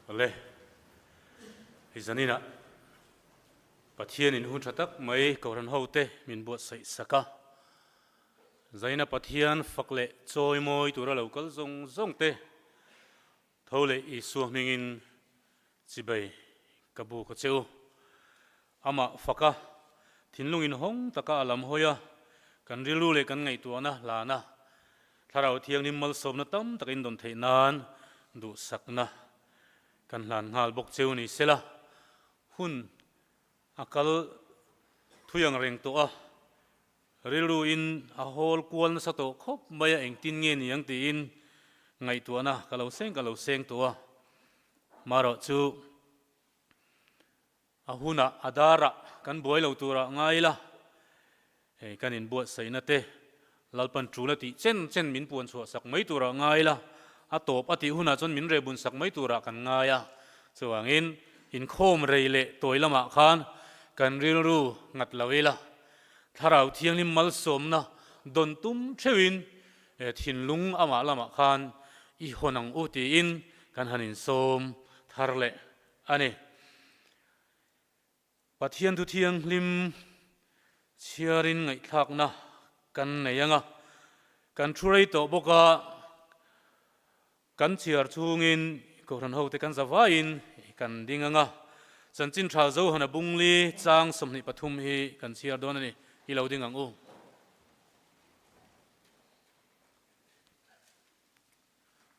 le izanina pathian in hun thatak mai koran hote min buat sai saka zaina pathian fakle choi moi tura local zong te thole I suang ningin chibai kabu ko cheu ama faka thinlungin hong taka alam hoya kan rilu le kan ngai tuana lana tharau thiang nimmal somna tam takin don theinan du sakna kan hlan ngal bok cheu ni sela hun akal thuyang reng to a rilu in a hol kual na sato khop maya eng tin nge ni ang ti in ngai tuana kalau seng to a maro chu ahuna adara kan boy lo tura ngai la he kan in buat saina te lalpan trula ti chen min puan so sak mai tura ngai la a top ati huna chon min rebun sak mai tura kan ngaya chuangin in khom reile toilama khan kan rilru ngat lawela tharau thiang lim mal somna don tum thewin thinlung ama lama khan I honang uti in kan hanin som tharle ani pathian tu thiang lim chiarin ngai thak na kan neyanga kan thurei to boka kan chiar chungin koran hote kan zawain kan dinganga chanchin tha zo hana bungli chang somni pathum hi kan chiar don ani I lo dingang u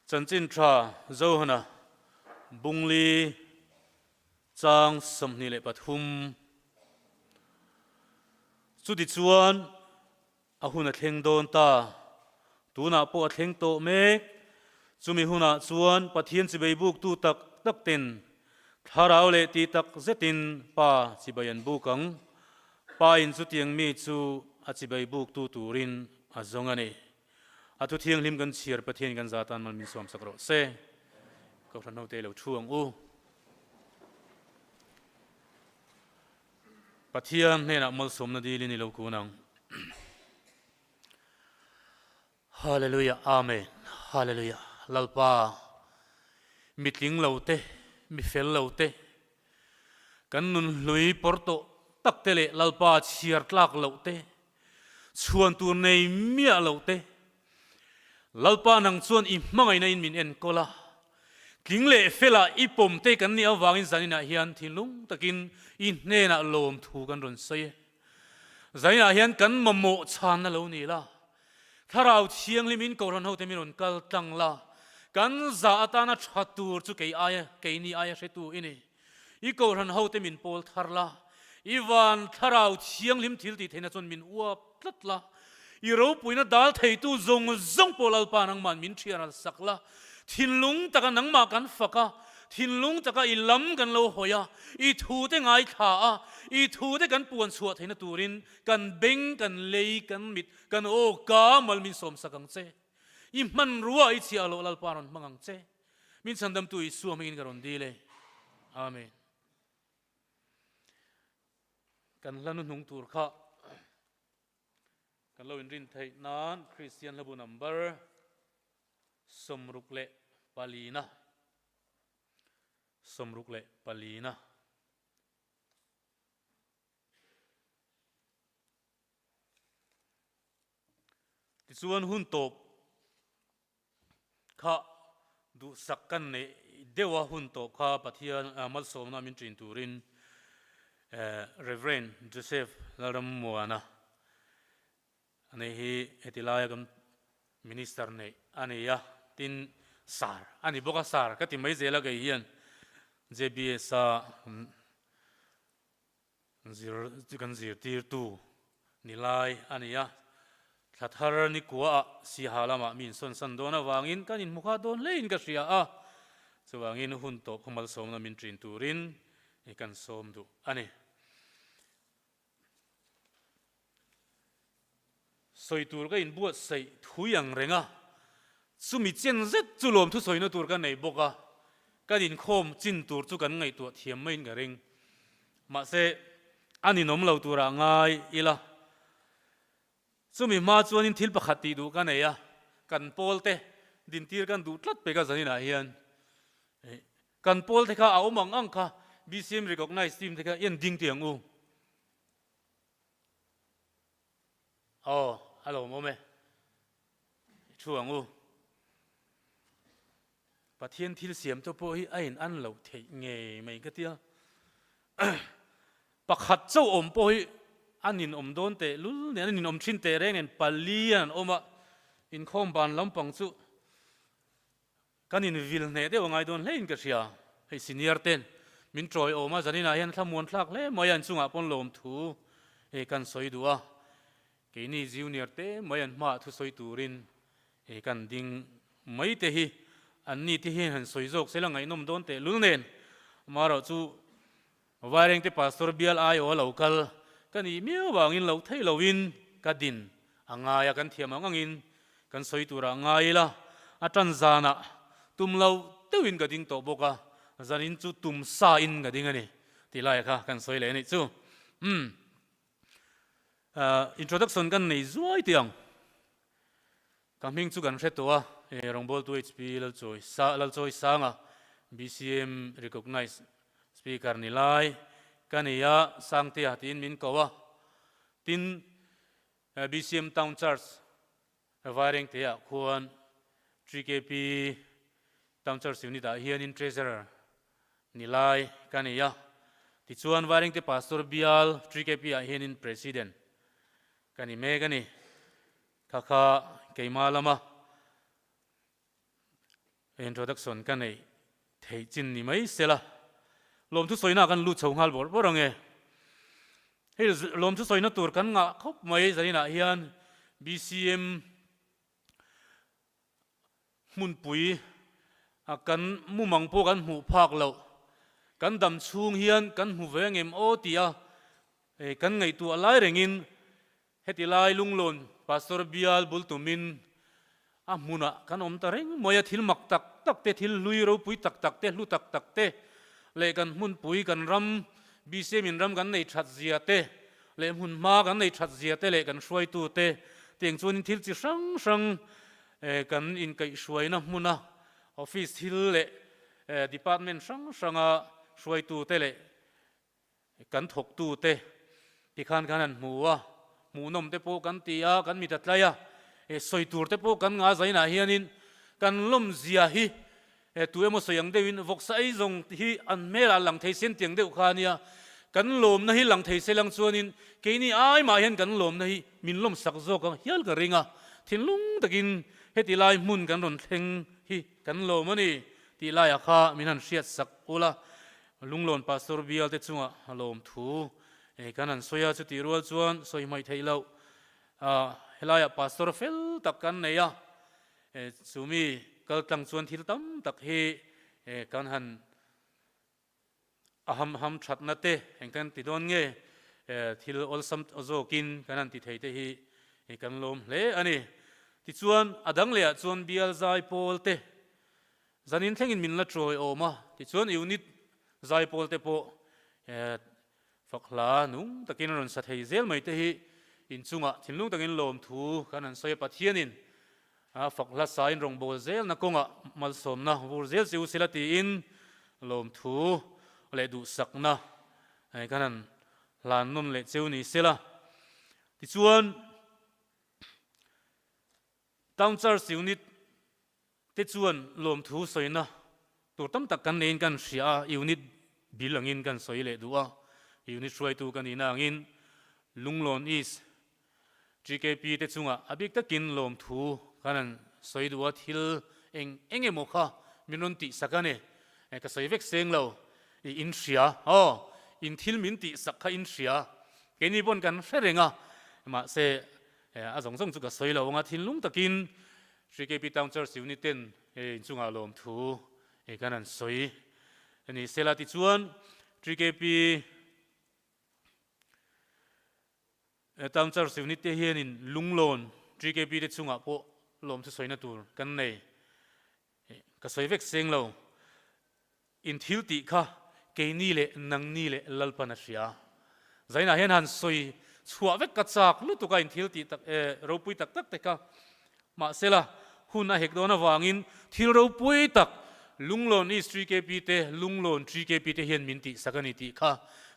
chanchin tha zo hana bungli chang somni le pathum chudi chuan ahuna thleng don ta tuna po thleng to mek chumi huna chuan pathian chibei buk tu tak ten tharau le ti tak zetin pa chibayan bukang pa in chu tiang mi chu a chibei buk tu turin azongani atu thiang lim kan chiar pathian kan zatan man min som sakro se ko thano te lo thuang u pathian hena mal somna dilini lo kunang hallelujah amen hallelujah lalpa mitling lote mi fel lote kan nun lui porto taktele lalpa chiar tlak lote chuan tur nei mia lote lalpa nang chuan I mangai na in min en kola kingle fela I pom te kan ni awangin zanina hian thinlung takin I nena lom thu kan ron sai zaina hian kan mamo chan na lo ni la tharau thiang limin koran ho te min ron kal tang la kan za atana thatur chu kei aya kei ni aya hretu ini I koran ho te min pol tharla Iwan tharau thiang lim thil ti theina chon min uap tlatla I ro puina dal thei tu zong polal pa nang man min thiaral sakla thinlung taka nang ma kan faka thinlung taka I lam kan lo hoya I thu te ngai tha a I thu te kan puan chuat theina turin kan beng kan lei kan mit kan o ka mal min som sakang che I man ruwa I chi alo lal paron mangang che min sandam tu I suam in garon dile amen kan lanu nung tur kha kan lo in rin thei nan Christian labu number somruk le palina ti chuan hun top kha du sakkan ne dewa hun top kha pathian amal somna min trin turin Reverend Joseph Laram Moana ane hi hetilaya gam minister ne ane ya tin sar ani boka sar ka ti mai zela ga hian JBS sa zir tir tu nilai ane ya thathar ni kwa si halama min son san dona wangin kanin mukha don lein ka ria a chuwangin hun to khomal somna min trin turin ikan som du ane soi tur ka in buat sai thuyang renga sumi chen zet chulom thu soina tur ka nei boka kanin khom chin tur chu kan ngai tu thiam main ga reng ma se ani nom lo tura ngai ila sumi ma chuanin thil pakhat ti du ka nei a kan polte din tir kan du tlat pe ka zanina hian kan pol te kha au mang ang kha BCM recognize team te kha yen ding tiang u alo mo me chuang u pathian thil siam to po hi ain an lo thei nge mai ka tia pakhat chau om po hi anin om don te lul ne anin om thin te reng en palian oma in khom ban lampang chu kanin vil ne de wangai don lein ka sia hei senior ten min troi oma zanina hian thlamuan thlak le moyan chunga pon lom thu e kan soi duwa ke ni junior te moyan ma thu soi turin e kan ding mai te hi an ni ti hin han soi jok selangai nom don te lul nen maro chu wareng te pastor bial ai o local kani miu wangin lo thei lovin ka din anga ya kan thiam angin kan soi tura ngai la atan zana tum lo tewin ka ding to boka zanin chu tum sa in ka ding ani ti lai kha kan soi le ni chu introduction kan nei zuai tiang kaming chu kan hretua rongbol tu HP lal choi sanga BCM recognize speaker ni lai kania sang te hatin min kawa tin BCM town church wareng te a khuan 3KP town church unit a hian in treasurer ni lai kania ti chuan wareng te pastor bial 3KP a hian in president kani me kani kha keimalama introduction kan nei thei chin ni mai sela lom thu soina kan lu chho ngal bor borange he lom thu soina tur kan nga khop mai zanina hian BCM mun pui akan mumang po kan hu phak lo kan dam chung hian kan hu vengem o tia kan ngai tu alai rengin heti lai lunglon pastor bial bultumin muna kan om ta reng moya thil mak tak tak te thil lui ro pui tak tak te lu tak tak te le kan mun pui kan ram BCM in ram kan nei that zia te le mun ma kan nei that zia te le kan hruai tu te tiang chuan thil chi sang sang kan in kai hruai na muna office thil le department sang sanga hruai tu te le kan thok tu te ti khan kanan muwa mu nom te po kan tia kan mi tatlaya soi tur te po kan nga zaina hianin kan lom zia hi tu emo soyang dewin vok sai zong hi an mela lang thei sen tiang deuh khania kan lom na hi lang thei selang chuanin keini ai ma hian kan lom na hi min lom sak zo ka hial ka ringa thinlung takin heti lai mun kan ron thleng hi kan lom ani ti lai kha minan hriat sak ula lunglon pastor bial te chunga lom thu kanan soya chu ti rual chuan soi mai theilo helaya pastor fel takkan neya sumi kaltang chuan thil tam tak he kan han aham thatna te engkan ti don nge thil olsam ozokin kanan ti theite hi kan lom le ani ti chuan adang le chuan bial zai pol te zanin thlengin min la troi oma ti chuan unit zai pol te po fakla nung takin ron sa thei zel mai te hi in chunga thinlung tangin lom thu kanan soi pathianin fakla sain rong bol zel na konga mal som na bur zel siu silati in lom thu le du sakna kanan lan nun le cheu ni sela ti chuan town church unit te chuan lom thu soina tur tam tak kan nein kan hria unit bilangin kan soi le duwa unit hruai tu kan ina angin lunglon is 3KP te chunga abik takin lom thu kanan soi duwa thil enge mokha minon ti sakane ka soi vek seng lo in hria in thil min ti sakha in hria keni bon kan hrenga ma se azong zong chu ka soi lo nga thinlung takin 3KP town church unit ten in chunga lom thu kanan soi ani sela ti chuan 3KP town church unit te hian in lunglon 3KP te chunga po lom thu soina tur kan nei ka soi vek seng lo in thil ti kha ke ni le nang ni le lalpana hria zaina hian han soi chhuwa vek ka chak lu tu ka in thil ti tak ropui tak tak te ka ma sela huna hek dona wangin thil ropui tak lunglon is 3kp te lunglon 3kp te hian min ti sakani ti kha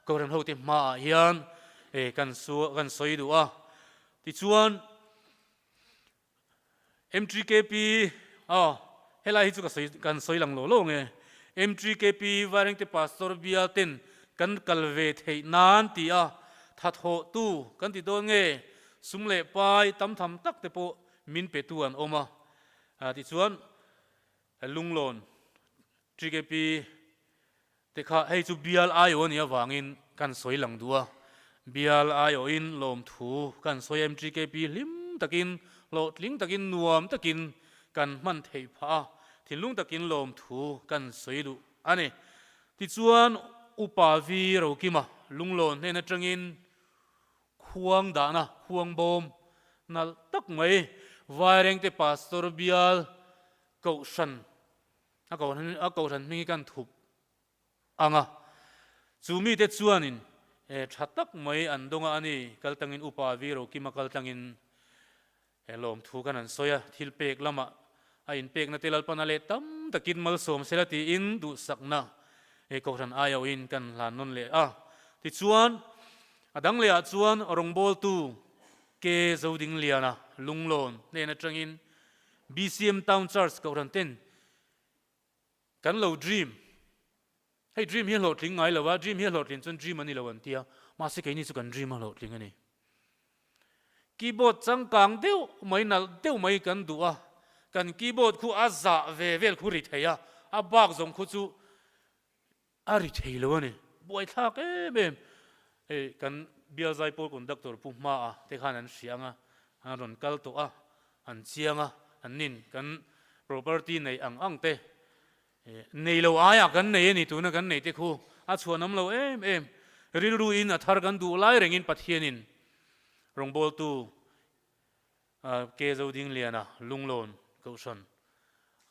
ko ran ho te ma hian kan soi du a ti chuan M3KP helai hi chu kan soi lang lo nge M3KP wareng te pastor bia ten kan kalve thei nan ti a that ho tu kan ti don nge sumle pai tam tham tak te po min pe tu an oma ti chuan lunglon 3KP te kha hei chu bial ayo ni awangin kan soi lang dua bial ayo in lom thu kan soi M3KP lim takin lo tling takin nuam takin kan man thei pha thinlung takin lom thu kan soi du ani ti chuan upa vi ro kima lunglon ne na tangin khuang da na khuang bom nal tak mai wareng te pastor bial ko san a ko san mi kan thup anga chumi te chuanin thatak mai an donga ani kaltangin upa vi ro kima kaltangin lom thu kan an soya thil pek lama a in pek na telal panale tam takin mal som selati in du sakna ko ran ayo in kan lan non le ti chuan adang le a chuan rong bol tu ke zoding liana lunglon ne na tangin BCM Town Church ko ran ten kan lo dream hey dream hi lo tling ngai lo wa dream hi lo tling chun dream ani lo an tia ma se ke ni chu kan dream lo tling ani keyboard chang kang deu mai nal deu mai kan du a kan keyboard khu azza ve vel khu ri theya a bak zong khu chu a ri thei lo ani boi thak em kan bia zai pol conductor pu ma a te khan an sianga an ron kal to a an chianga an nin kan property nei ang te nei lo aya kan nei ni tu na kan nei te khu a chuanam lo em ril ru in a thar kan du lai rengin pathianin rongbol tu ke zoding liana lunglon ko son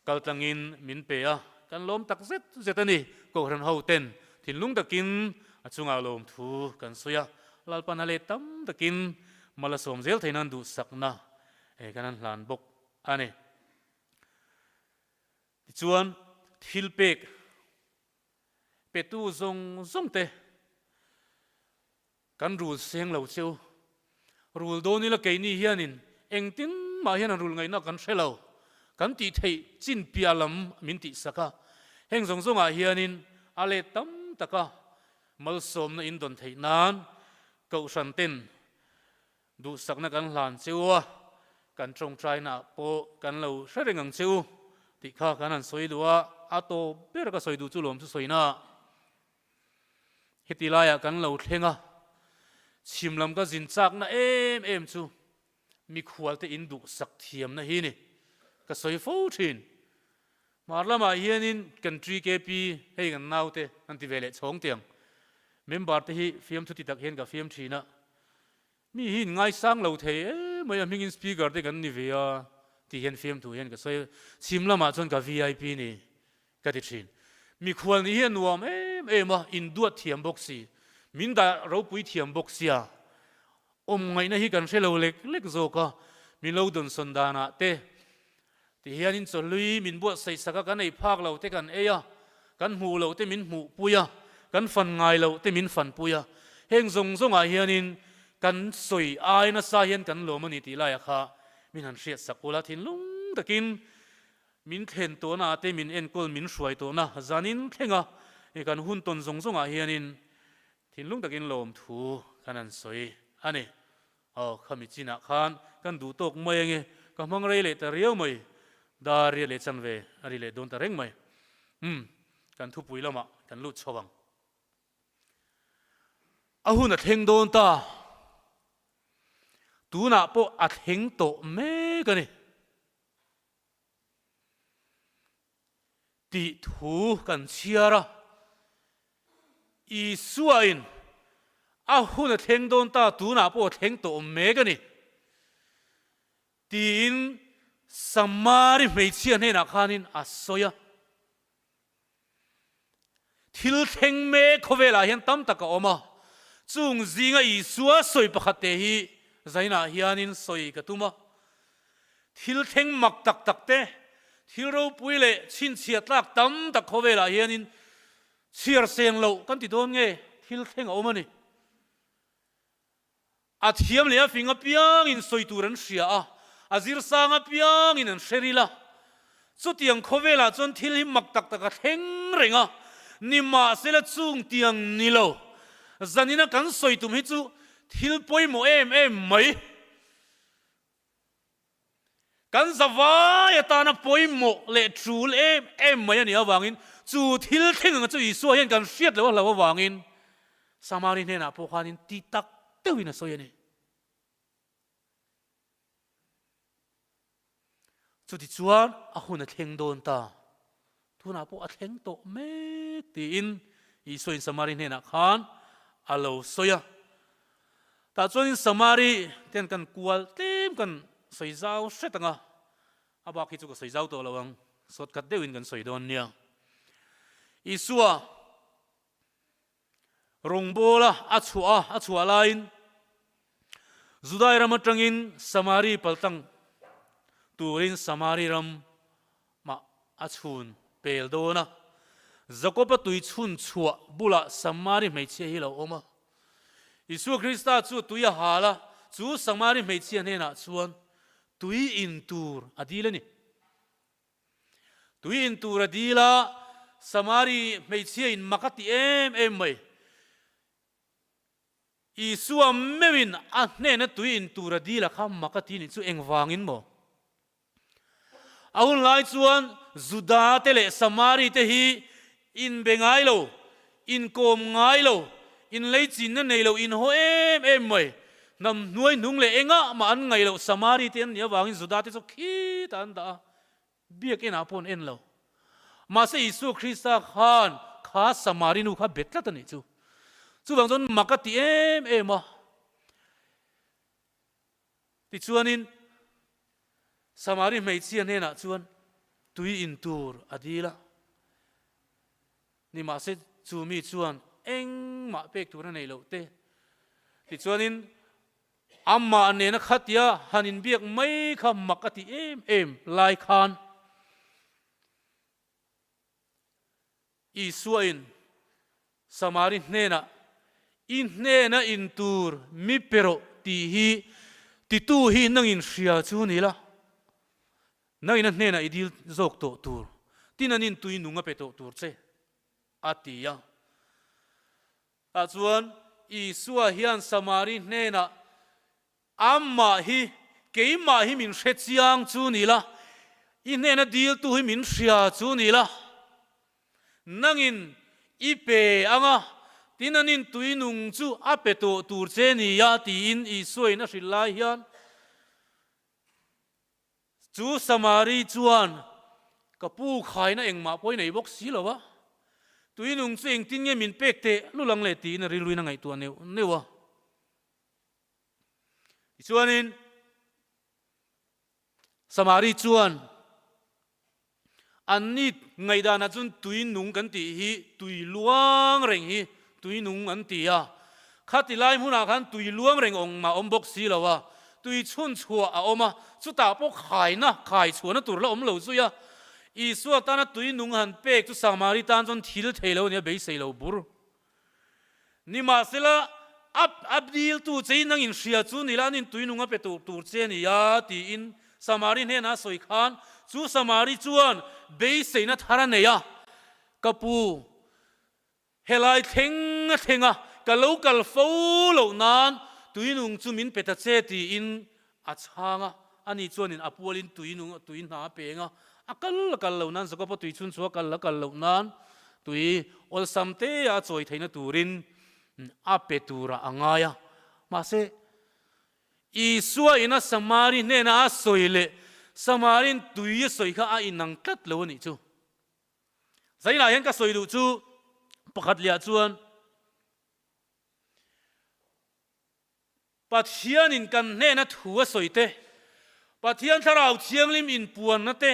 kaltangin min pe a kan lom tak zet ani ko ran ho ten thin lung takin achunga lom thu kan soya lalpan ale tam takin mala som zel thainan du sakna kanan hlan bok ane chuan thil pek petu zong te kan rul seng lo cheu rul do ni la ke ni hianin engtin ma hian an rul ngai na kan hrelo kan ti thei chin pialam min ti saka heng zong a hianin ale tam taka mal som na in don thei nan ko san ten du sakna kan hlan chewa kan trong trai na po kan lo hrengang cheu ti kha kan an soi duwa ato ber ka soi du chu lom chu soina hetilaya kan lo thlenga chimlam ka zin chak na em chu mi khual te in du sak thiam na hi ni ka soi fo thin marlama hianin kan 3KP hei kan naute an ti vele chong tiang member te hi fiam thu ti tak hen ka fiam thina mi hin ngai sang lo the mai am hingin speaker te kan ni vea ti hen fiam thu hen ka soi chimlama chon ka VIP ni ka ti thin mi khual ni hian nuam em in duat thiam boxi min da ro pui thiam boxia ngai na hi kan hrelo lek zo ka mi lo don sondana te ti hianin cholui min buat sei saka kan ei phak lo te kan eya kan hu lo te min hu puya kan fan ngai lo te min fan puya heng zong a hianin kan soi ai na sa hian kan lo mani ti la ya kha min han hriat sakula thin lung takin min then to na te min enkol min hruai to na zanin thenga kan hun ton zong a hianin thin lung takin lom thu kanan soi ani khami china khan kan du tok mai nge ka mang rei le ta riau mai da ri le chan ve ari le don ta reng mai kan thu pui lama kan lut chawang ahuna theng don ta tu na po a theng to me ka ni ti thu kan chiara i suain ahuna theng don ta tu na po theng to me ka ni tin samari mei chian he na khanin asoya thil theng me khovela hian tam taka oma chung zinga i suwa soi pakhate hi zaina hianin soi ka tuma thil theng mak tak te thil ro pui le chin chiat lak tam tak kho vela hianin chiar seng lo kan ti don nge thil theng omani a thiam le a finga piang in soituran sia a zir sanga piang in an sherila chu tiang kho vela chon thil hi mak tak tak a theng renga ni ma sela chung tiang ni lo zanina kan soitum hi chu thil poimo em mai kan zawa ya ta na poimo le trul em mai ani awangin chu thil theng chu isu hian kan hriat lo awangin samari ne na po khanin ti tak tewina soyani chu ti chuan a hun a thleng don ta tuna po a thleng to mek ti in isu in samari ne na khan alo soya ta chuan in samari ten kan kual tem kan soizau hretanga abak hi chu ka soizau to lawang sot kat deuin kan soidon nia isua rongbola achua lain Judai ram atangin samari paltang turin samari ram ma achun pel dona zakopa tui chun chua bula samari mei che hi lo oma Isu Krista chu tuya hala chu samari mei che ne na chuan tui in tur adila ni tui in tur adila samari mei che in makati em mai Isu amewin a ne na tui in tur adila kham makati ni chu engwangin mo ahun lai chuan Juda te le samari te hi in bengai lo in kom ngai lo in leichin na nei lo in ho em mai nam nuai nung le enga ma an ngai lo samari ten nia wangin Juda te chu khi tan da biak en apon en lo ma se Isu Krista khan kha samari nu kha betla ta ni chu bang jon makati em ma ti chuanin samari mei chian he na chuan tui in tur adila ni ma se chu mi chuan eng ma pek tur nei lo te ti chuanin amma ne na khatia hanin biak mai kha makati em lai khan isuain samari hne na in tur mi pero ti hi ti tu hi nangin hria chu ni la nangin hne na idil zok to tur tinanin tui nunga pe to tur che atia a chuan isua hian samari hne na amma hi keima hi min hre chiang chu ni la I hne na dil tu hi min hria chu ni la nangin ipe anga tinanin tui nung chu ape to tur che ni ya ti in isoi na hrilai hian chu samari chuan kapu khai na engma poi nei bok si lo wa tui nung chu eng tin nge min pek te lulang le ti na rilui na ngai tu newa chuanin samari chuan annit ngai dana chun tui nung kan ti hi tui luang reng hi tui nung an ti a khati lai huna khan tui luang reng ong ma om bok si lo wa tui chun chua a oma chu ta po khai chuana tur la om lo chu ya Isu ta na tui nung han pek chu samari tan chon thil thelo ne be sei lo bur ni ma sela abdil tu chei nang in hria chu ni lanin tui nunga pe tur che ni ya ti in samari ne na soi khan chu samari chuan be sei na thara ne ya kapu helai thenga ka local fo lo nan tui nung chu min pe ta che ti in a changa ani chuan in apualin tui na penga akal lo nan zako tui chun chu kal lo nan tui ol samte a choi theina turin a petura angaya ma se isua ina samari ne na soile samarin tui soi kha a inang tat lo ni chu zaina hen ka soidu chu pakhat lia chuan pathian in kan ne na thua soite pathian tharau thianglim in puan na te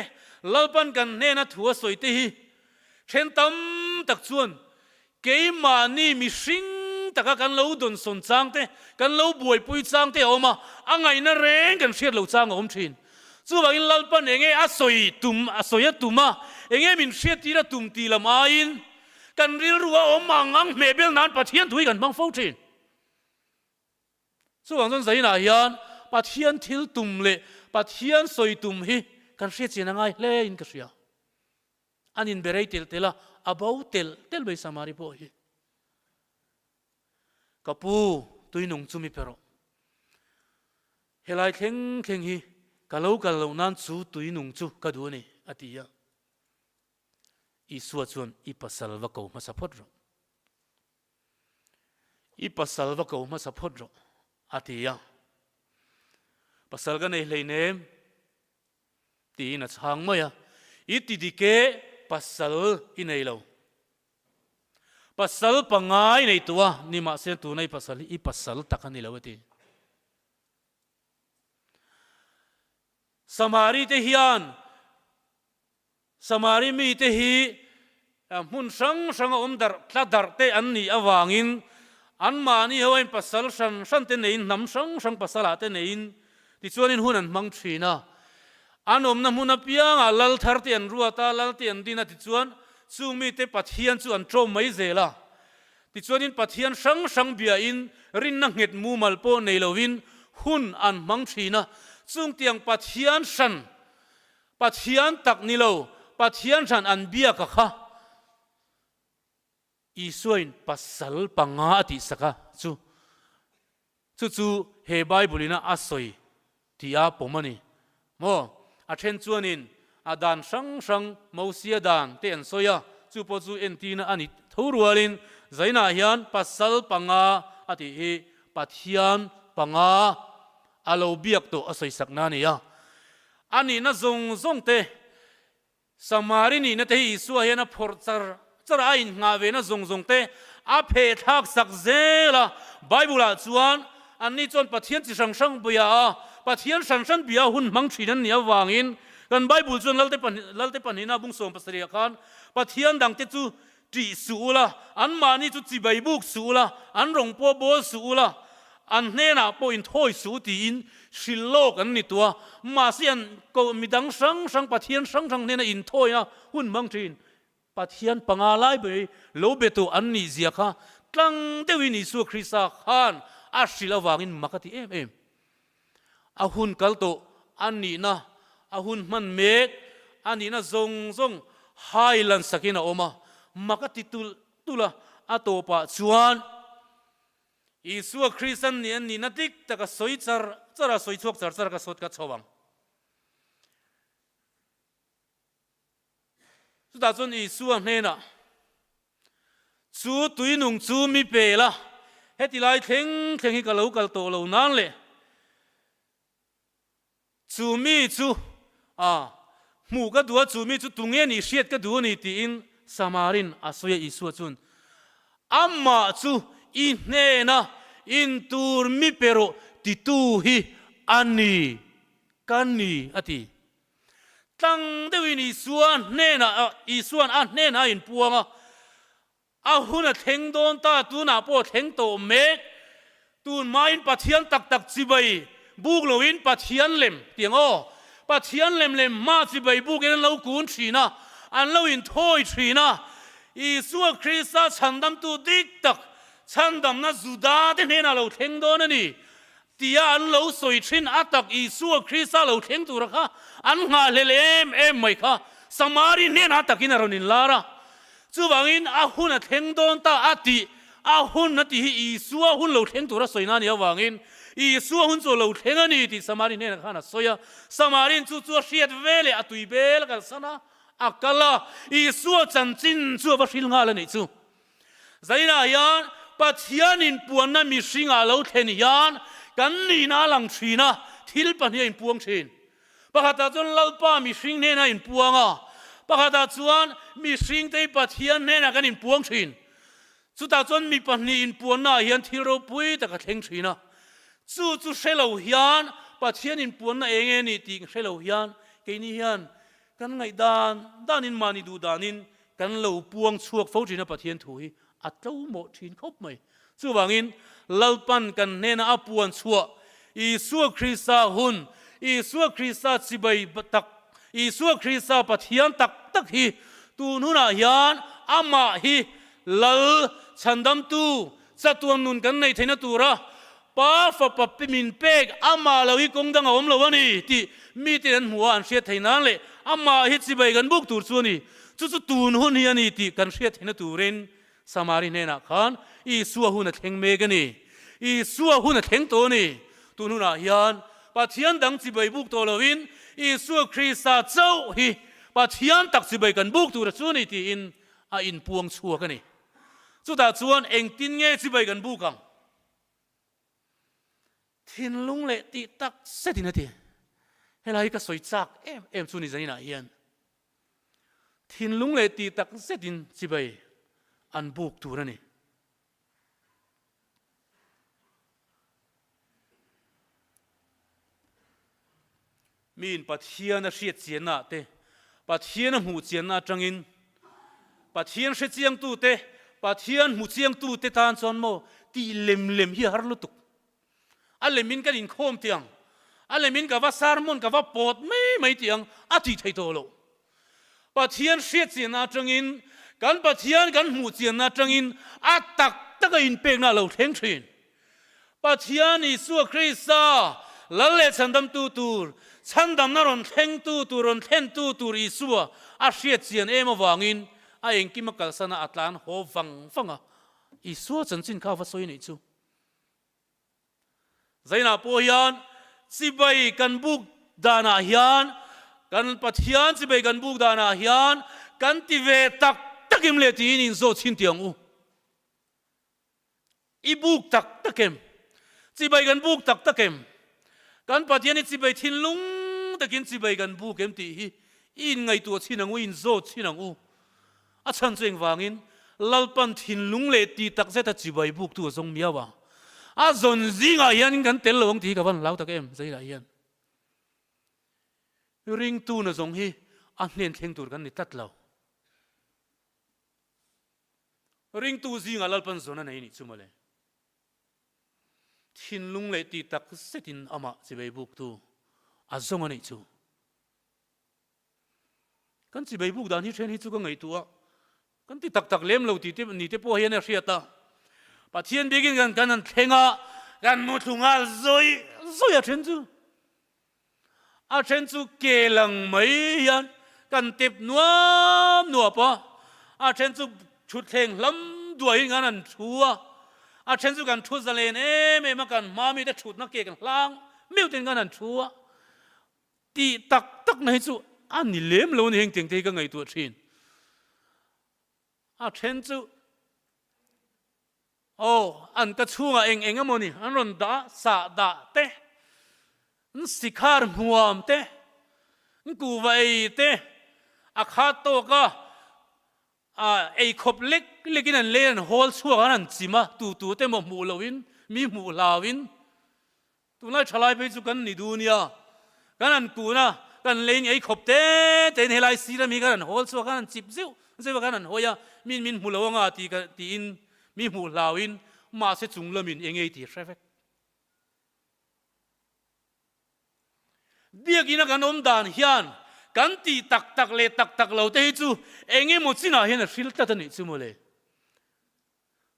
lalpan kan ne na thua soite hi then tam tak chuan keima ni mi hring taka kan lo don son chang te kan lo buai pui chang te oma angai na reng kan hriat lo chang om thin chu wangin lalpan enge a soi a tuma enge min hriat tira tum ti lama in kan ril ruwa om mangang mebel nan pathian thui kan bang fo thin chu wang zon zaina hian pathian thil tum le pathian soi tum hi kan hriat chin angai hle in ka hria anin berei tel tela abau tel bei samari po hi kapu tuinung chumi pero helai theng hi kalau nan chu tuinung chu kaduni atia isua chuan I pasal va ko ma sapot ro I pasal va ko ma sapot ro atia pasal ga nei hleinem ti na chang maya I ti dike pasal inei lo pasal pangai nei tua ni ma se tu nei pasal I pasal takani lo ti samari te hian samari mi te hi mun sang om dar tla dar te an ni awangin an mani hoin pasal san te nein nam sang pasala te nein ti chuanin hun an mang thina anom na mun apianga lal thar te an ruata lal te an dina ti chuan chu mi te pathian chu an tro mai zela ti chuanin pathian sang bia in rin na nget mu mal po nei lovin hun an mang thina chung tiang pathian tak ni lo pathian san an bia ka kha isuin pasal panga ati saka chu he bible ina asoi tia pomani mo a then chuanin adan sang mosia dan ten soya chu po chu entina ani thorualin zaina hian pasal panga ati hi pathian panga alo biak to asoi sakna ni ya ani na zong te samarini na te isu hian a phor chara in nga ve na zong te a phe thak sak zela bible chuan ani chon pathian chi sang buya pathian san bia hun mang thinan nia wangin kan bible chuan lalte panina bung som pasari khan pathian dang te chu ti suula an mani chu chi bai buk suula an rong po bol suula an hena po in thoi su ti in shillok an ni tua ma sian ko midang sang pathian sang nena in thoya hun mang thin pathian pangalai be lo betu an ni zia kha tlang dewi ni su khrisa khan a shila wangin makati em a hun kalto an ni na a hun man mek an ni na zong hailan sakina oma makati tula atopa chuan Isua Christian ni na dik taka soi chara soi chuak char ka sot ka chawang chu ta chon Isua hena chu tuinung chu mi pela heti lai theng hi ka lo kal to lo nan le chu mi chu mu ka duwa chu mi chu tunge ni hriat ka du ni ti in samarin asoya Isua chun amma chu in hena in tur mi pero titu hi ani kani ati tang dewi ni suan nena isuan an nena in puanga a huna theng don ta tu na po theng to me tun main pathian tak chibai buk loin pathian lem tiango pathian lem ma chibai buk en lo kun thina an lo in thoi thina Isua Krista chandam tu dik tak chandam na zuda de hena lo theng don ani tia an lo soi thin atak Isua Krista lo theng tu ra kha an nga lelem em mai kha samari hena takin aronin lara chuwangin a hun a theng don ta ati a hun na ti Isua hun lo theng tu ra soina ni awangin Isua hun zo lo theng ani ti samari hena khana soya samarin chu hriat vele atui bel kal sana akala Isua chanchin chu ba hil nga la nei chu zaina yan pathian in puan na mi singa lo then yan kan ni na lang thina thil pan in puang thin pakhata chon lalpa mi sing ne na in puanga pakhata chuan mi sing te pathian ne na kan in puang thin chuta chon mi pani in puan na hian thiro pui ta ka theng thina chu shelo hian pathian in puan na enge ni ti shelo hian ke ni hian kan ngai dan in mani du danin kan lo puang chuak fo thina pathian thui atlo mo thin khop mai chuwangin lalpan kan nena apuan chua Isua Krista hun Isua Krista chibai tak Isua Krista pathian tak hi tu nuna hian ama hi lal chandam tu chatuam nun kan nei theina tura pa fa pa min pek ama lawi kong dang om lawani ti mi ti an huan hria theinan le ama hi chibai kan buk tur chu ni chu tu nun hi ani ti kan hria theina turin samari nena khan Isua hun a theng me gani Isua hun a theng to ni tu nuna hian pathian dang chibai buk to lawin Isua Krista chau hi pathian tak chibai kan buk tur chu ni ti in a in puang chua ka ni chu ta chuan eng tin nge chibai kan bukang thin lung le ti tak setin ati helai ka soi chak em chu ni zaina hian thin lung le ti tak setin chibai an buk tur ani min pathian a hriat chian na te pathian a hmu chian na tangin pathian hre chiang tu te pathian hmu chiang tu te tan chon mo ti lem hi har lutuk a lemin kan in khom tiang a lemin ka va sarmon ka va pot mai tiang a ti thei to lo pathian hriat chian na tangin kan pathian kan hmu chian na tangin a tak in pek na lo theng thin pathian Isua Krista lalle chandam tu tur chandam na ron theng tu ron then tu tur Isua a hriat chian em awangin a engki makal sana atlan ho fanga Isua chanchin kha va soi nei chu zaina po hian chibai kan buk dana hian kan pathian chibai kan buk dana hian kan ti ve takim le ti in zo chin tiang u I buk takem chibai kan buk takem kan pathian chibai thin lung takin chibai kan buk em ti hi in ngai tu chinang u in zo chinang u a chan cheng wangin lalpan thin lung le ti tak zeta chibai buk tu zong miawa a zon zinga hian kan tel lawng ti ka van lau tak em zaila hian ring tu na zong hi a hnen thleng tur kan ni tat lo ring tu zinga lalpan zona nei ni chumale thin lung le ti tak setin ama chibai buk tu a zong ani chu kan chibai buk dan hi then hi chu ka ngai tu a kan ti tak lem lo ti te ni te po hian a hriata pathian begin kan an thenga kan mu thunga zoi a then chu ke lang mai hian kan tep nuam pa a then chu thut theng lam duai ngan an thua a then chu kan thu zalen em kan mami te thut na ke kan hlang meu ten ngan an thua ti tak nei chu an ni lem lo ni heng teng te ka ngai tu thin a then chu an ka chunga eng amoni an ron da sa da te sikhar muam te ku vai te a kha to ka ei khop lekin an len hol chuang an chima tu te mo mu lowin mi mu lawin tu lai thalai pe chu kan ni dunia kan an ku na kan len ei khop te ten helai sira mi kan hol chuang an chip zeu kan an hoya min mu lawanga ti in mi mu lawin ma se chung lamin engei ti traffic biagina kan om dan hian kan ti tak le tak lo te chu enge mo china hian a hril ta ni chu mole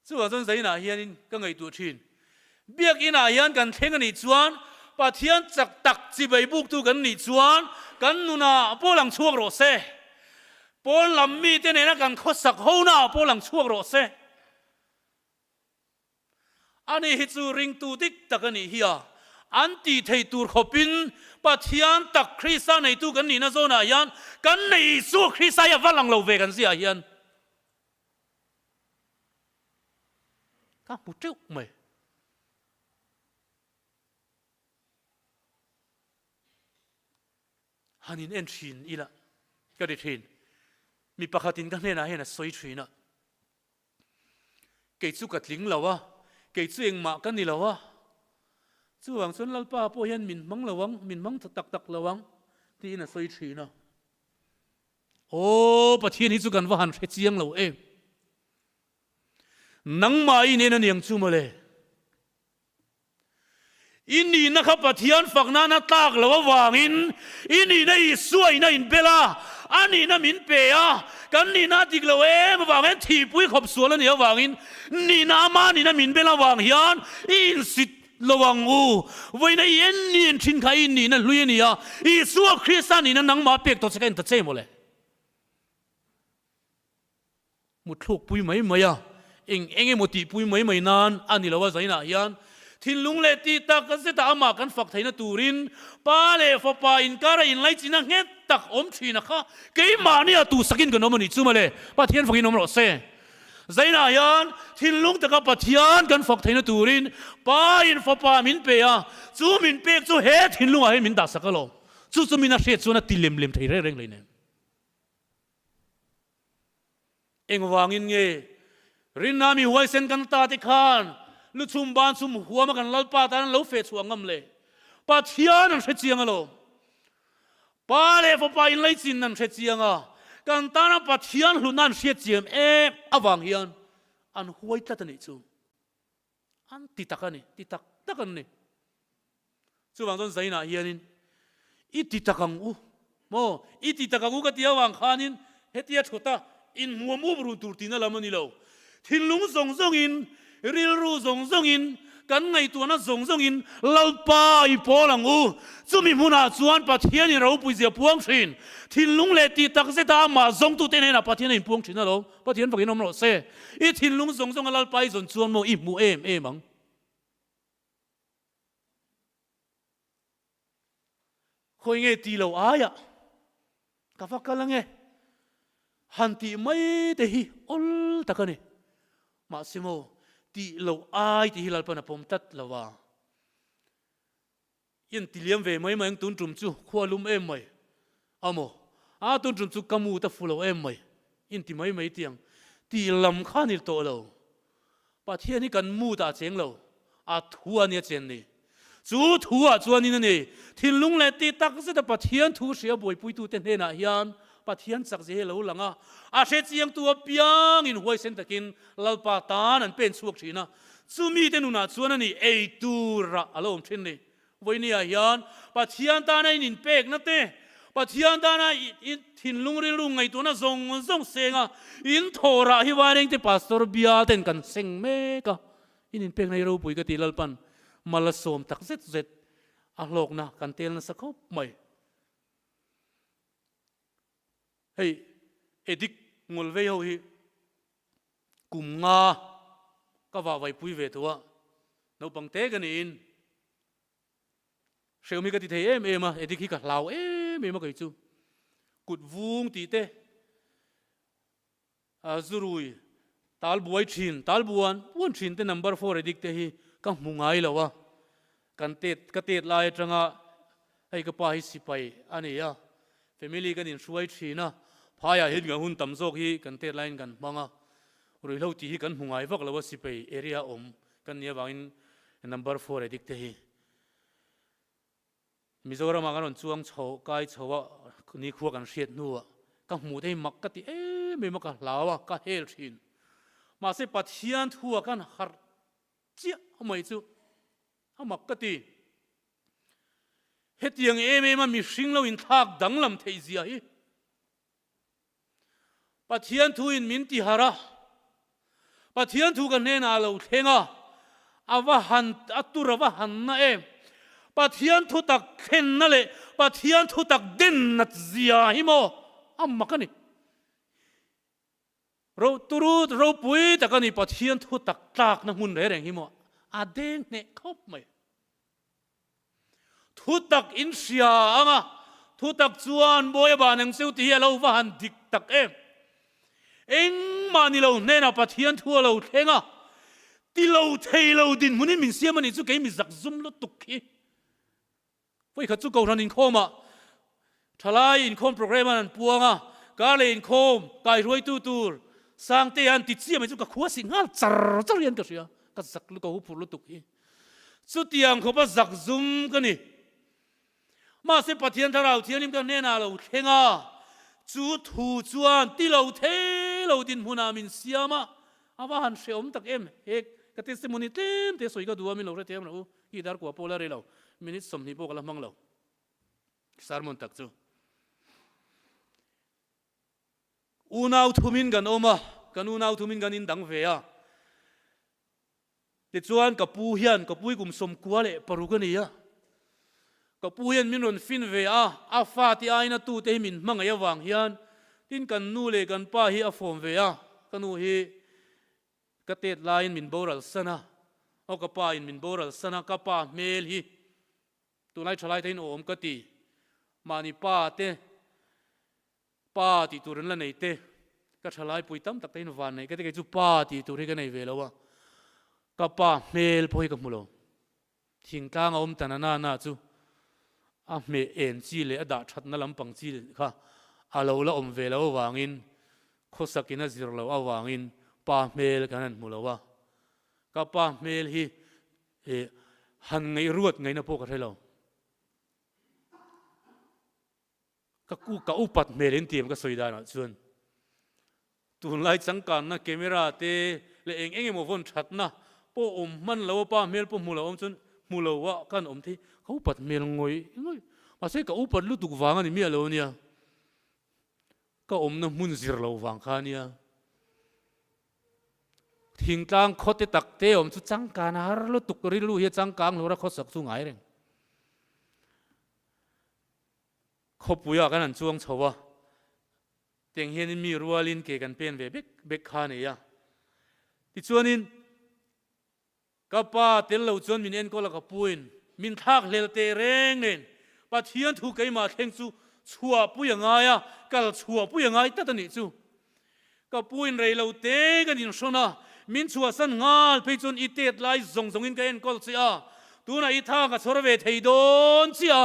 chu a zon zaina hian in ka ngai tu thin biagina hian kan theng ani chuan pathian chak tak chibai buk tu kan ni chuan kan nuna polang chuak ro se pol lam mi te ne na kan khosak ho na polang chuak ro se ani hi chu ring tu dik takani hiya anti thei tur khopin pathian tak Krista nei tu kan ni na zona hian kan nei su Krista ya valang lo ve kan sia hian ka mu teu mai hanin en thin ila ka ri thin mi pakhatin kan hena hena soi thina ke chu ka tling lawa ke chu engma kan ni lawa chuang chun lalpa po hian min mang tak lawang ti na soi thina pathian hi chu kan wa han hre chiang lo em nang mai ne na niang chu mole ini na kha pathian fakna na tak lo wangin ini na isuai na in bela ani na min pe a kan ni na tik lo em wangen thi pui khop sual ni wangin ni na ma ni na min bela wang hian in sit lowang u voi na yen ni thin khai ni na lui ni a isu Christian ni na nang ma pek to second ta che mo le mu thuk pui mai mai a eng mo ti pui mai mai nan ani lo wa zaina hian thin lung le ti tak ka se ta ama kan fak thaina turin pa le fo pa in kara in lai china nge tak om thina kha ke ma ni a tu sakin kan omani chuma le pathian fakin om ro se zaina yan thin lung ta ka pathian kan fak thaina turin pa in fo pa min pe a chu min pek chu he thin lung a he min da sakalo chu min a hre chu na tilem lem thei reng leine eng wangin nge rinami huai sen kan ta ti khan lu chum ban chum huama kan lalpa tan lo fe chuangam le pathian an hrechiang alo pa le fo pa in lai chin nan hrechiang a kan tana pathian hlunan hrechiam e awang hian an huai ta tani chu an ti takani ti tak takan ni chu wang don zaina hianin I ti takang u mo I ti takang u ka tia wang khanin hetia thota in muamu bru turtina lamani lo thinlung zong zong in ril ru zong zong in kan ngai tu na zong zong in lalpa I polang u chumi muna chuan pathian in ro pui zia puang thin thinlung le ti tak se ta ma zong tu ten na pathian in puang thin lo pathian pakin om lo se I thinlung zong zong lalpa I zon chuan mo I mu em ang khoi nge ti lo aya ka fa kalange hanti mai te hi ol takane ma simo ti lo ai ti hilal pana pom tat lawa yen tiliam ve mai mai tun tum chu khwalum em mai amo a tun tum chu kamu ta fulo em mai in ti mai mai tiang ti lam khanil to lo pathian ni kan mu ta cheng lo a thu ania chen ni chu thu a chuan in ni thinlung le ti tak se ta pathian thu sia boi pui tu ten he na hian pathian sak je lo langa a hre chiang tu piang in huai sen takin lalpa tan an pen chuak thina chumi te nuna chuan ani ei tu ra alom thin ni voini a hian pathian ta na in pek na te pathian ta na in thinlung ri lung ngai tu na zong zong senga in thora hi wareng te pastor bia ten kan seng me ka in pek nai ro pui ka ti lalpan malasom tak zet zet a lok na kan tel na sakop mai hey edik ngol ve ho hi kum nga ka wa vai pui ve thua no pang te kan in seumi ka ti thei em a edik hi ka lau em ma kai chu kut vung ti te a zurui tal buai thin tal buan pun thin te number 4 edik te hi ka mungai lawa kan tet ka tet lai tanga ai ka pa hi sipai ani ya family kan in suai thina phaya hin ga hun tam zok hi kan tet line kan manga rui lo ti hi kan mungai vak lawa sipai area om kan nia wangin number 4 edik te hi Mizoram agan chuang chho kai chowa ni khuwa kan hriat nuwa ka mu dei mak ka ti me ma ka lawa ka hel thin ma se pathian thuwa kan har chia mai chu amak ka ti hetiang ma mi hring lo in thak danglam thei zia hi pathian thu in min ti hara pathian thu kan ne na lo thenga awa han atura wa han na pathian thu tak khen na le pathian thu tak den na zia hi mo amakani ro turut ro pui takani pathian thu tak tak na hun reng hi mo adeng ne khop mai thu tak in sia anga thu tak chuan boy ba nang seu ti lo wa han dik tak eng mani lo ne na pathian thu lo thenga ti lo thei lo din munin min siam ani chu ke mi zak zum lo tuk hi voi kha chu ko ran in khoma thalai in khom program an puanga ka le in khom kai roi tu tur sang te an ti chi mai chu ka khuwa singal char char yan ka sia ka zak lu ko phur lu tuk hi chu tiang kho ba zak zum ka ni ma se pathian tharau thianim ka ne na lo thenga chu thu chuan ti lo the lo din huna min siama awa han seom tak he กติสมุนิเต็มเตสวยก็ดูว่ามีเราเต็มเราอีดาร์กว่าโพลาร์เรามินิสมนิโปกละมังเราสารมุนตักจูอูนาวทุมินกันอมากันอูนาวทุมินกันอินดังเวียติดจวนกับปูเฮียนกับปุยกุมสมกัวเละปรุกันนี่กับปูเฮียนมินรอนฟินเวียอาฟาที่ไอ้นัตูเตมินมังไงวางเฮียนทินกันนูเลกันป้าเฮียฟอมเวียกันนูเฮกเตดไลน์มินโบรัลสนะเอากับป้าอินมินโบรัลสนะกับป้าเมลฮีตัวไล่ชลายเทนโอมกตีมานี่ป้าเตป้าที่ตัวนั้นละไหนเตก็ชลายปุยตั้มตักเตนวันไหนก็ได้แค่จูป้าที่ตัวนี้ก็ไหนเวลาวะกับป้าเมลพ่อยกับมุโลทิ้งกลางอมตันน่าจูเมเอ็นจีเลยด่าชัดนั่นลำปังจีเลยค่ะเราละอมเวลาวางอินโคสักินจิรเราเอาวางอินป้าเมลกันนั่นมุโลวะกับป้าเมลฮีหันไงรวดไงนะพวกกันให้เราก็กูกับอุปัตเมลินเตียมก็สวยได้นะชวนตุนไล่จังกันนะเกมราเตเลเองมวนชัดนะป้อมมันเราป้าเมลป้อมูเราชวนมูเราว่ากันที่เขาอุปัตเมลงอยมาเสกกับอุปัตลุตุกวางอันนี้มีอะไรเนี่ยก็นะมุนซิรเราวางข้าเนี่ยทิ้งกลางคดเตตักเตชุดจังกันฮาร์ลุตุกริลุเฮจังกังเรารักเขาสักสุงไงเร่งเขาปุยกันนั่นช่วงเช้าเตียงเฮียนมีรัวลินเกกันเป็นเบกขานี่ที่ชวนนินกับป้าเตลเราชวนมินเอ็นก็ละกับปุยมินทักเลเตเร่งเน้นป้าเทียนถูกไกมาเทงซูชัวปุยยังไงกัลชัวปุยยังไงตัดนี่ซูกับปุยเรเราเตกันยินชนะมินชัวสันงาลไปจนอีเตดไล่ส่งอินกันก็เสียตัวน่ะอีท่ากับสระเวทีโดนเสีย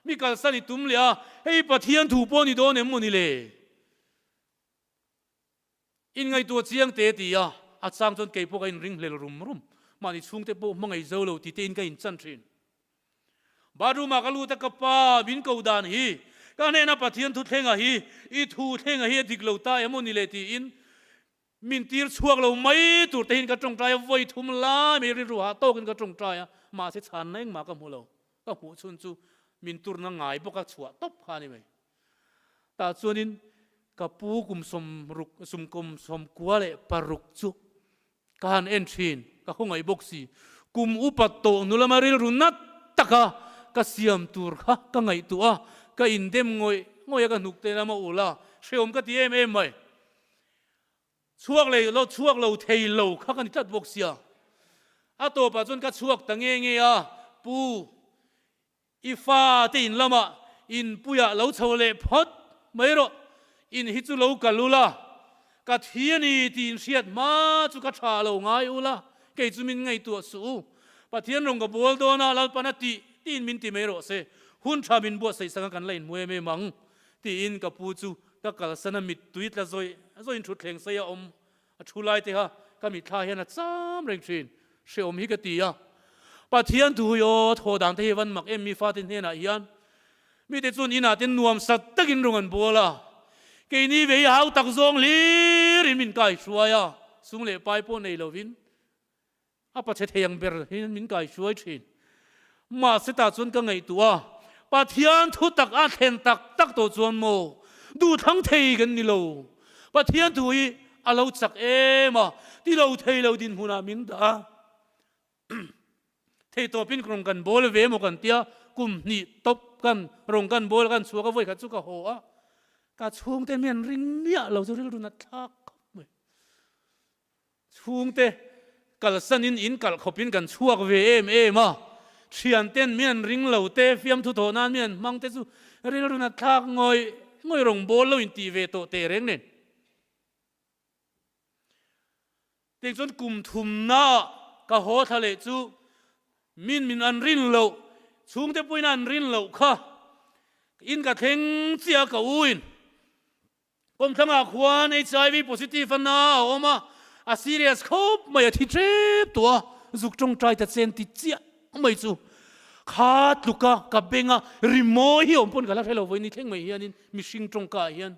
มีการสั่นตุ้มเลยให้ปะเทียนถูกปนโดนเนี่ยมันนี่เลยอินไงตัวเชียงเตตีอาจารย์จนเก็บพวกไอ้ริงเลรุมมาในช่วงเตปมังไงเจ้าเราที่เต้นกันจันทรินบารูมากลูตะกับป้าบินกูดานฮีการเนี่ยนะปะเทียนทุเทงฮีอีทูเทงฮีดิกเราตายมันนี่เลยที่อินมินตีร์ช่วงเราไม่ตัวเต้นกระจงใจไว้ทุ่มล้าไม่ริรู้หาโตกันกระจงใจมาเสียชันเองมากับหัวเราก็หัวชุนจูมินตุรนังไงพวกชัวตบขานี่ไหมแต่ส่วนนี้กับปูกุมสมกุมสมกัวเลยปารุกจุการเอ็นชินกับห้องไอ้บกซีกุมอุปัตโตนุลมาริรุนัตตะกะกับเสียมตูร์ค่ะกับไงตัวกับอินเดมงอยกับนุกเตลมาอุลาเชื่อมกับที่เอ็มไหมช่วงเราเทยเราข้ากันจัดบกเสียตัวปัจจุบันกับช่วงตั้งเงี้ยปูอีฟ้าที่อินละมาอินปุยะเราเฉลยพอดไม่รออินฮิจุเรากัลลุละกัดเฮียนี่ที่อินเสียดมาจุกัดชาเราง่ายอุละเกจุมินไงตัวสู้ปัจเจียนรงกับบัวโดนาลปนัติที่อินมินที่ไม่รอเสหุ่นชาบินบัวใส่สังกันเล่นมวยไม่มังที่อินกับปูจูกับกัลสนามิดตุยละซอยชุดแข่งเสียชุไลเตฮะก็มีท่าเห็นซ้ำเร่งชินเชื่อมฮิกตีปัจเจียนดูโยโทดังที่วันมักมีฟาตินเฮน่ะยันมีแต่ส่วนอินาตินนวมสัตตะกินรงกันบัวละเกนี่เวียหาวตักซองลีริมินไก่ช่วยสุงเล่ไปปนในลวินปัจเจเทียงเบอร์หินมินไก่ช่วยชินมาสตาส่วนก็ไงตัวปัจเจียนทุตักอาเทนตักตัวส่วนโมดูทั้งเทกันนี่โลปัจเจียนถุยเราจักมาที่เราเทเราดินหัวนามินดาเทตัวพินกรงกันโบลเวมกันเตียกุมนี่ตบกันรงกันโบลกันสัวก็ไว้ขัดสุกหัวกาช่วงเตเมียนริงเนี่ยเราจะเรียกดูนัดทักช่วงเตกัลสันอินกัลขบินกันช่วงเวมาเชียนเต้นเมียนริงเราเตฟิมทุโตนานเมียนมังเตสุเรียกดูนัดทักงอยรงโบลเราอินตีเวโตเตเร่งเนี่ยเด็กจนกลุ่มทุมหน้ากะโหทะเลจูมินอันรินเราช่วงเตปุยนันรินเราค่ะอินกะเทงเสียกะอุยนกรมทั้งอาควานHIV positive นะออกมาserious ครบไม่ที่เจ็บตัวจุกจงใจแต่เซนติเจียไม่จูขาดลูกกับเบงริโมฮิอมพนกันแล้วให้เราไว้นี่เท่งไม่เฮียนินมิชิงจงกาเฮียน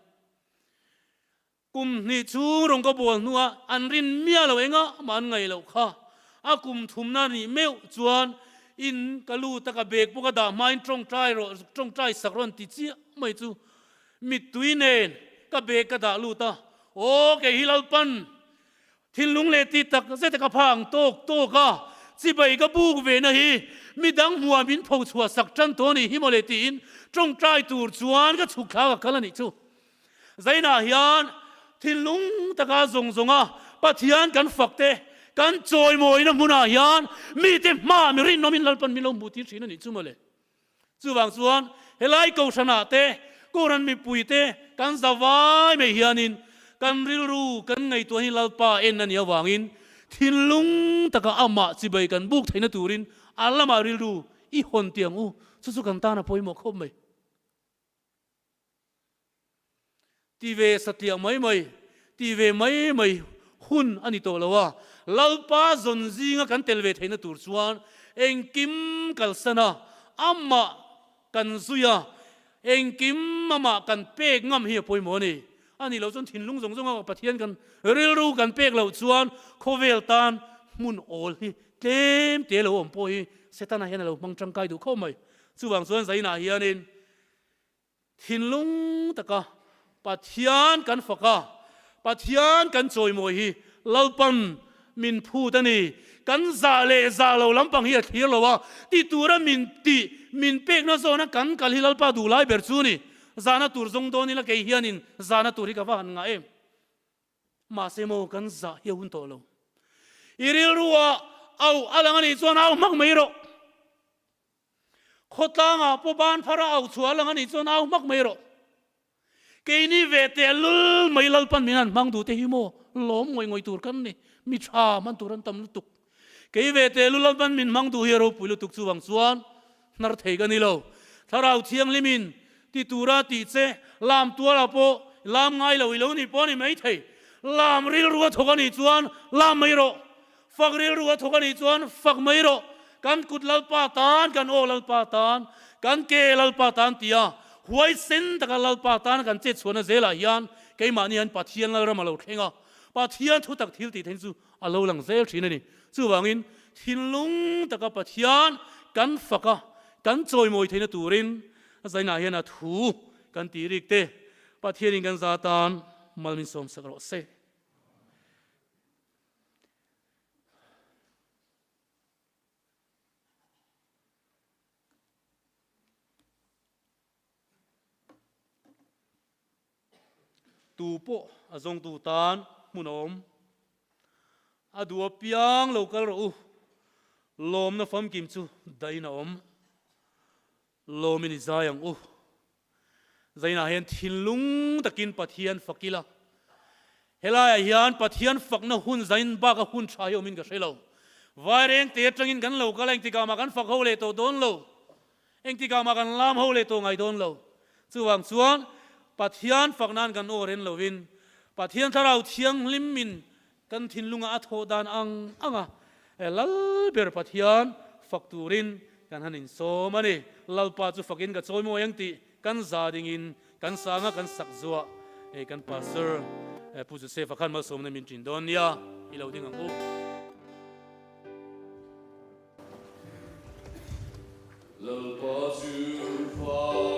กุมนี่ชูรงกบวนนัวอันรินเมียเราเองมันไงเราค่ะ akum thumna ni meu chuan in kalu taka bek boka da main trong trai sakron ti chi mai chu mit tuinen ka bek ka da lu ta o ke hilal pan thin lung le ti tak se ta ka phang to ka chi bai ka buk ve na hi midang huwa min phau chua sak chan to ni himole ti in trong trai tur chuan ka chuk kha ka kala ni chu zaina hian thin lung taka zong zonga pathian kan fakte kan choi moi na muna hian mi te ma mi rin nomin lalpan mi lo mu ti thina ni chu male chu wang chuan helai ko sana te ko ran mi pui te kan zawai me hianin kan ril ru kan ngai to hi lalpa en an ya wangin thin lung taka ama chi bai kan buk thaina turin alama ril ru i hon tiang u chu kan ta na poimo khom mai ti ve satlia mai ti ve mai hun ani to lawa lalpa zon zinga kan telve thaina tur chuan engkim kalsana amma kan zuya engkim mama kan pek ngam hi poimo ni ani lo chon thin lung zong pathian kan ril ru kan pek lo chuan khovel tan mun ol hi tlem te lo om po hi setana hian lo mang tangkai du khomai chuwang chuan zaina hianin thin lung taka pathian kan faka pathian kan choi moi hi lalpan min phu tani kan za le za lo lampang hi thir lowa ti tura min pek na zona kan kal hi lalpa du lai ber chu ni zana tur zong doni la ke hianin zana turi ka van nga em ma semo kan za hi hun to lo iril ruwa au alangani chuan au mak mai ro khotanga po ban phara au chualangani chuan au mak mai ro keini ve te lul mai lalpan minan mang du te hi mo lom ngoi tur kan ni mi tha man turan tam lutuk ke ve te lul lalpan min mang du hi ro puilu tuk chuwang chuan nar thei ga ni lo tharau thiang limin ti tura ti che lam tuala po lam ngai lo ilo ni po ni mai thei lam ril ruwa thogani chuan lam mai ro fak ril ruwa thogani chuan fak mai ro kan kut lalpa tan kan o lalpa tan kan ke lalpa tan tia huai sen taka lalpa tan kan che chuana zela hian keimani an pathian la ramalo thenga pathian thu tak thil ti then chu alo lang zel thina ni chu wangin thinlung taka pathian kan faka kan choi moi theina turin zaina hian a thu kan ti rik te pathian kan zatan malmin som sakro se tu po azong tu tan munom adua piang local ro lom na fam kim chu daina om lomin zayang zaina hian thinlung takin pathian fakila helaya hian pathian fakna hun zain ba ka hun thayo min ka shelo wareng te tangin kan lo ka leng tika ma kan fak ho le to don lo eng tika ma kan lam ho le to ngai don lo chuwang chuan pathian faknan kan oren lovin pathian tharau thiang limmin kan thinlunga atho dan anga lal ber pathian fakturin kan hanin so mani lalpa chu fakin ka choimo engti kan zadingin kan sanga kan sakzua kan pastor pu chu se fakhan ma somna min tin don ya ilo ding ang lalpa chu fa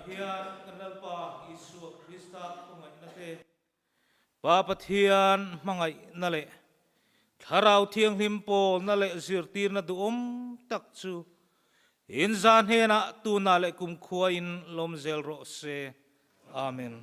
hian kanal pa Isu Krista pangai na te pa pathian mangai na le tharau thiang hlim pol na le zirtir na duom tak chu in zan hena tu na le kum khuain lom zel ro se amen